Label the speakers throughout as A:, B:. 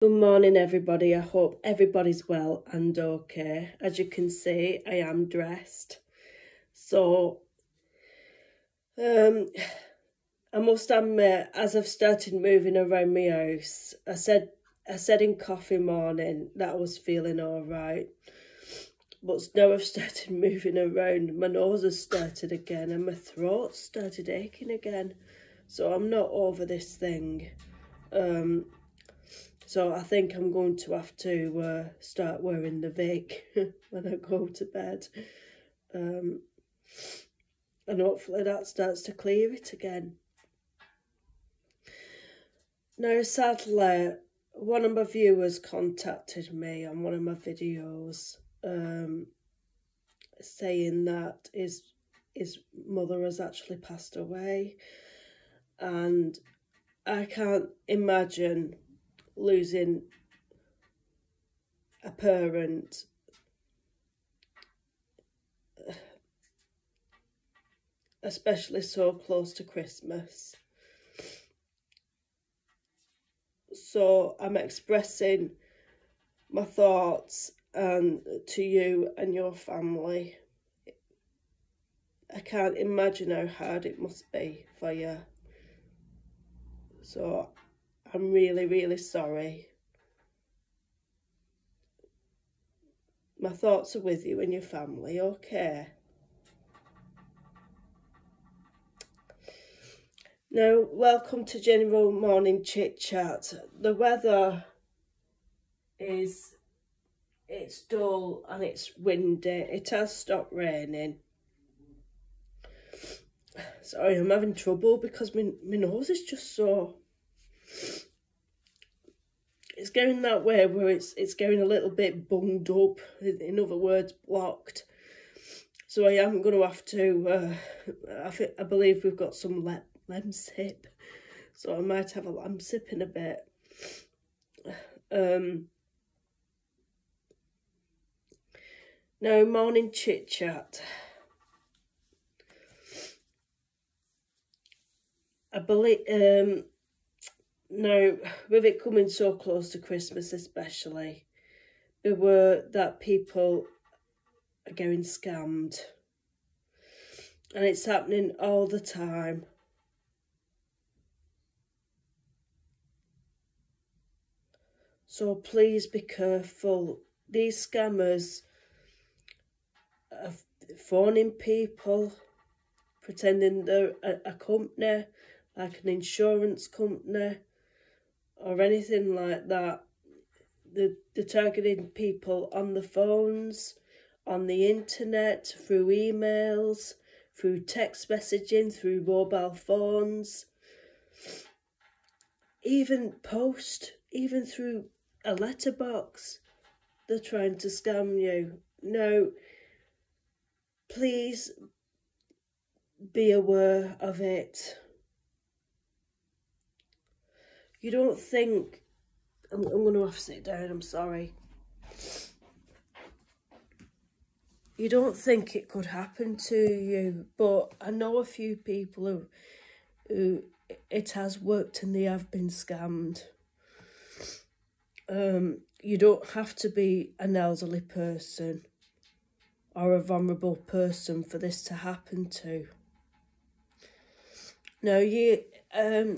A: Good morning, everybody. I hope everybody's well and okay. As you can see, I am dressed. So, I must admit, as I've started moving around my house, I said in coffee morning that I was feeling all right. But now I've started moving around, my nose has started again and my throat started aching again. So I'm not over this thing. So I think I'm going to have to start wearing the Vic when I go to bed. And hopefully that starts to clear it again. Now, sadly, one of my viewers contacted me on one of my videos saying that his mother has actually passed away. And I can't imagine losing a parent especially so close to Christmas. So I'm expressing my thoughts to you and your family. I can't imagine how hard it must be for you. So I'm really, really sorry. My thoughts are with you and your family, okay? Now, welcome to General Morning Chit Chat. The weather it's dull and it's windy. It has stopped raining. Sorry, I'm having trouble because my nose is just so... It's going that way where it's going a little bit bunged up, in other words, blocked. So I am going to have to, I believe we've got some lemsip, so I might have a lemsip in a bit. Now, morning chit chat. I believe, now, with it coming so close to Christmas especially, beware that people are getting scammed. And it's happening all the time. So please be careful. These scammers are phoning people, pretending they're a company, like an insurance company, or anything like that. They're targeting people on the phones, on the internet, through emails, through text messaging, through mobile phones, even through a letterbox. They're trying to scam you. No, please be aware of it. You don't think... I'm going to have to sit down, I'm sorry. You don't think it could happen to you, but I know a few people who it has worked and they have been scammed. You don't have to be an elderly person or a vulnerable person for this to happen to. Now,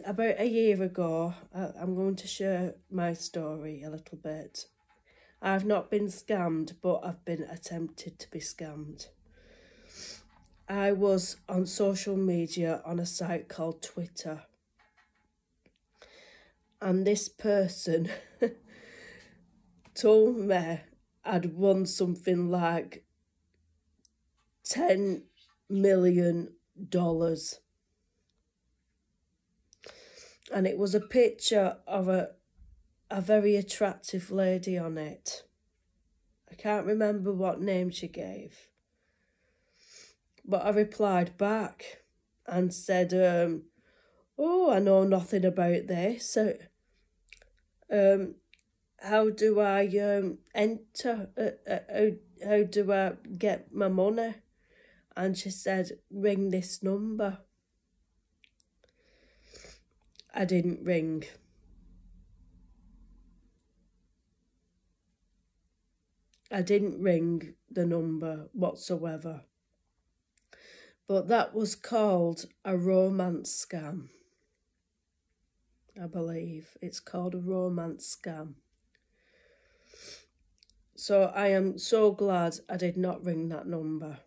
A: about a year ago, I'm going to share my story a little bit. I've not been scammed, but I've been attempted to be scammed. I was on social media on a site called Twitter. And this person told me I'd won something like $10 million. And it was a picture of a very attractive lady on it. I can't remember what name she gave. But I replied back and said, oh, I know nothing about this. So, how do I enter? How do I get my money? And she said, ring this number. I didn't ring. I didn't ring the number whatsoever. But that was called a romance scam. I believe it's called a romance scam. So I am so glad I did not ring that number.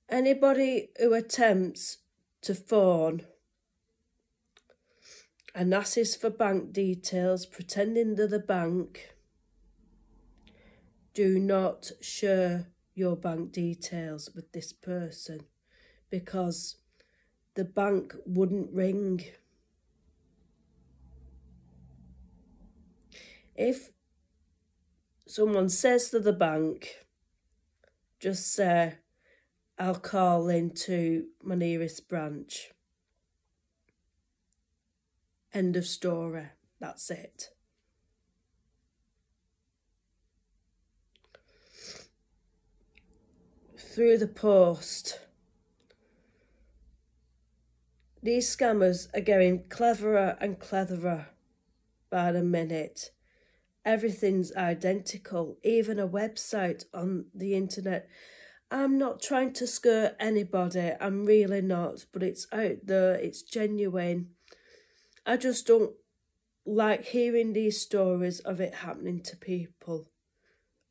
A: Anybody who attempts to phone and asks for bank details, pretending they're the bank, do not share your bank details with this person, because the bank wouldn't ring. If someone says to the bank, just say, I'll call into my nearest branch. End of story. That's it. Through the post, these scammers are getting cleverer and cleverer by the minute. Everything's identical, even a website on the internet. I'm not trying to scare anybody, I'm really not, but it's out there, it's genuine. I just don't like hearing these stories of it happening to people.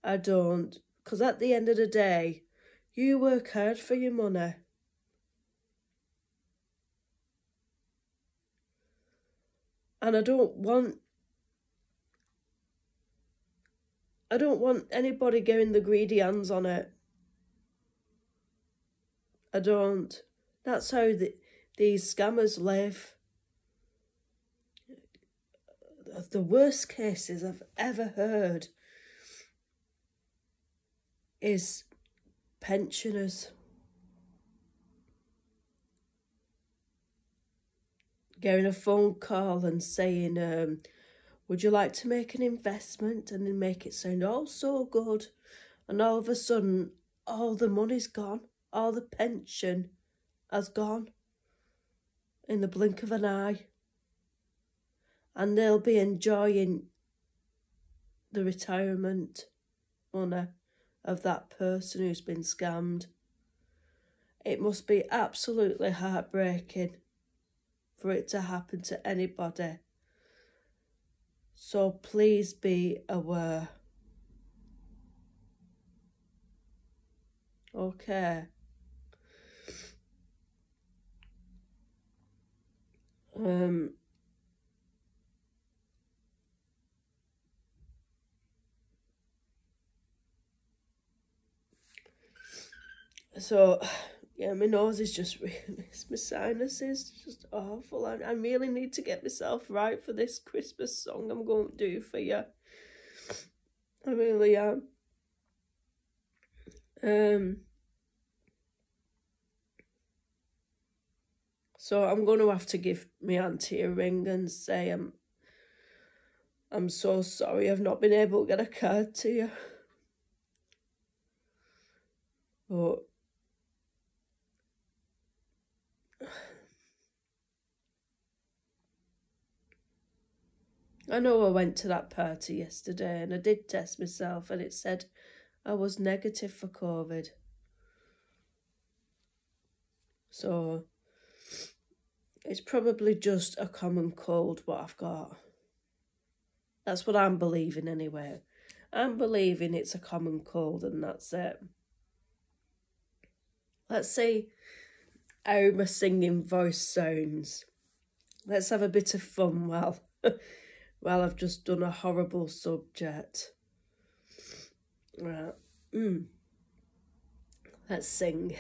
A: I don't, because at the end of the day, you work hard for your money. And I don't want anybody getting the greedy hands on it. I don't. That's how these scammers live. The worst cases I've ever heard is pensioners getting a phone call and saying, would you like to make an investment? And then make it sound all so good. And all of a sudden, all the money's gone. All the pension has gone in the blink of an eye. And they'll be enjoying the retirement money of that person who's been scammed. It must be absolutely heartbreaking for it to happen to anybody. So please be aware. Okay. So, yeah, my nose is just really, my sinus is just awful. I really need to get myself right for this Christmas song I'm going to do for you. I really am. So I'm going to have to give my auntie a ring and say I'm so sorry I've not been able to get a card to you. But I know I went to that party yesterday and I did test myself and it said I was negative for COVID. So it's probably just a common cold what I've got. That's what I'm believing anyway. I'm believing it's a common cold and that's it. Let's see how my singing voice sounds. Let's have a bit of fun while I've just done a horrible subject. Right. Let's sing.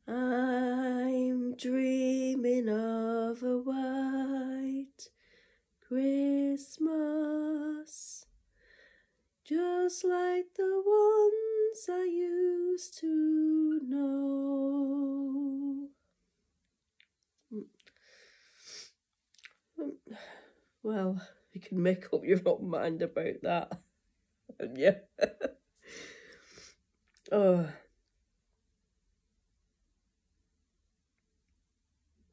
A: I'm dreaming of a white Christmas, just like the ones I used to know. Well, you can make up your own mind about that. Yeah. Oh.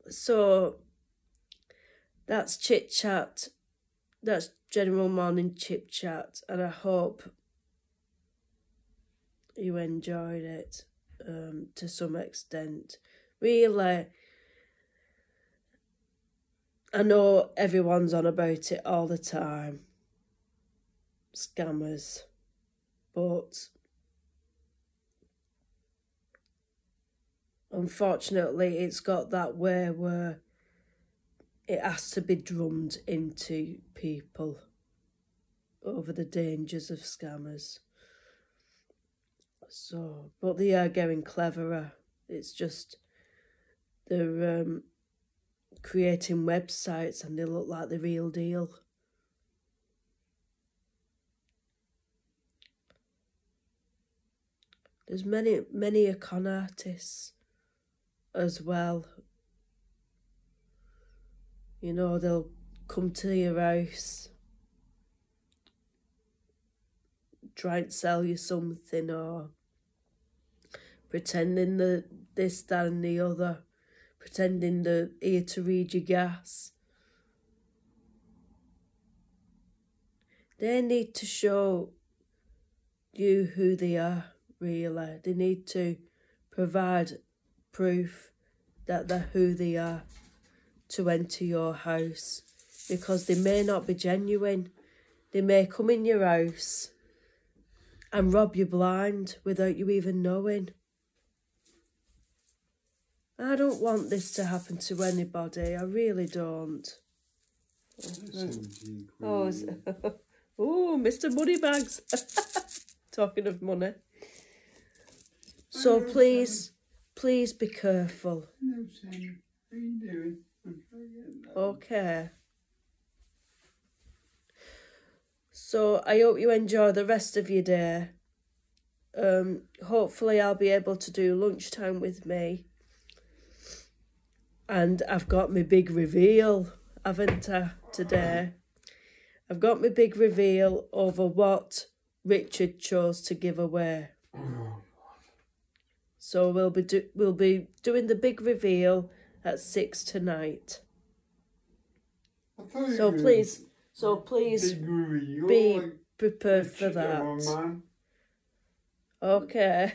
A: So that's Chit Chat. That's general morning chip chat, and I hope you enjoyed it to some extent. Really, I know everyone's on about it all the time, scammers, but unfortunately it's got that way where it has to be drummed into people over the dangers of scammers. So, but they are getting cleverer. It's just they're creating websites and they look like the real deal. There's many con artists as well. You know, they'll come to your house, try and sell you something, or pretending that this, that and the other, pretending they're here to read your gas. They need to show you who they are, really. They need to provide proof that they're who they are to enter your house, because they may not be genuine. They may come in your house and rob you blind without you even knowing. I don't want this to happen to anybody. I really don't. Oh, oh, Mr. Moneybags. Talking of money. So please be careful.
B: No, Sam. How are you doing?
A: Okay. So I hope you enjoy the rest of your day. Hopefully I'll be able to do lunchtime with me. And I've got my big reveal, haven't I, today? I've got my big reveal over what Richard chose to give away. So we'll be doing the big reveal at 6 tonight. So please be prepared for that. Okay.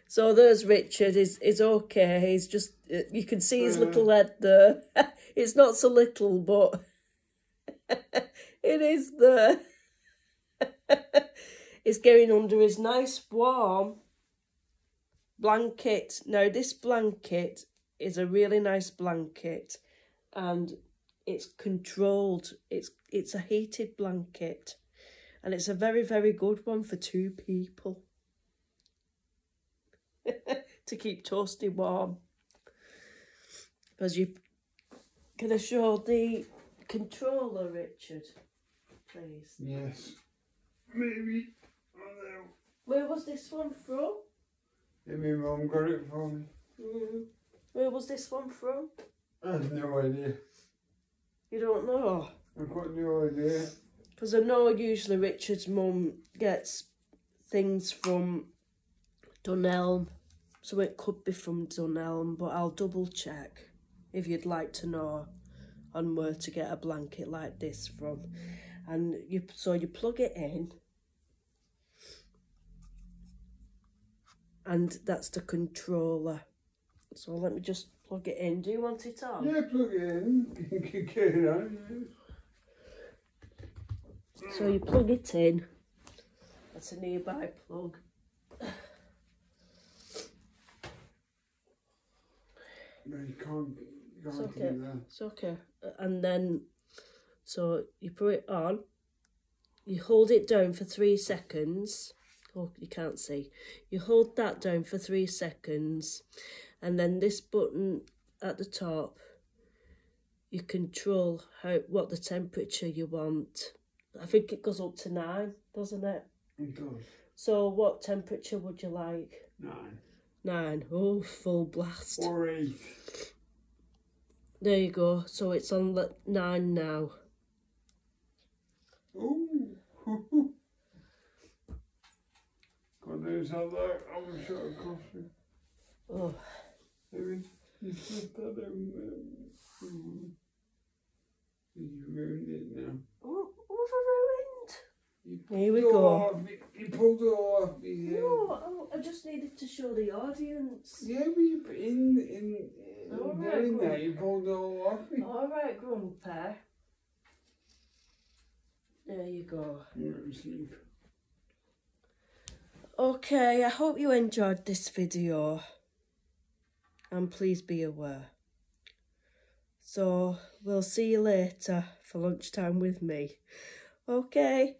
A: So there's Richard. Is okay. He's just, you can see his little head there. It's not so little, but it is there. It's going under his nice warm blanket. Now this blanket is a really nice blanket, and it's controlled. It's a heated blanket, and it's a very, very good one for 2 people. To keep toasty warm. Because you can show the controller, Richard, please.
B: Yes. Maybe.
A: Where was this one from?
B: Yeah, my mum got it for me.
A: Where was this one from?
B: I have no idea.
A: You don't know?
B: I've got no idea.
A: Because I know usually Richard's mum gets things from Dunelm, so it could be from Dunelm, but I'll double check if you'd like to know on where to get a blanket like this from. And you plug it in, and that's the controller. So let me just plug it in. Do you want it on?
B: Yeah, plug it in. You can get it on.
A: So you plug it in. That's a nearby plug.
B: No, you can't
A: It's okay.
B: do that.
A: It's okay. And then, so you put it on. You hold it down for 3 seconds. Oh, you can't see. You hold that down for 3 seconds. And then this button at the top, you control what the temperature you want. I think it goes up to 9, doesn't it?
B: It does.
A: So what temperature would you like?
B: 9.
A: 9. Oh, full blast.
B: Or 8.
A: There you go. So it's on 9 now.
B: Ooh. God knows how that. I'm a shot of coffee.
A: Oh.
B: Maybe you put that in there. You ruined it now.
A: Here we go.
B: You pulled it all off me.
A: No, I just needed to show the audience.
B: Yeah, but you in doing that, you pulled it all off me.
A: Alright, Grumpy. There you go. Okay, I hope you enjoyed this video. And please be aware. So, we'll see you later for lunchtime with me. Okay.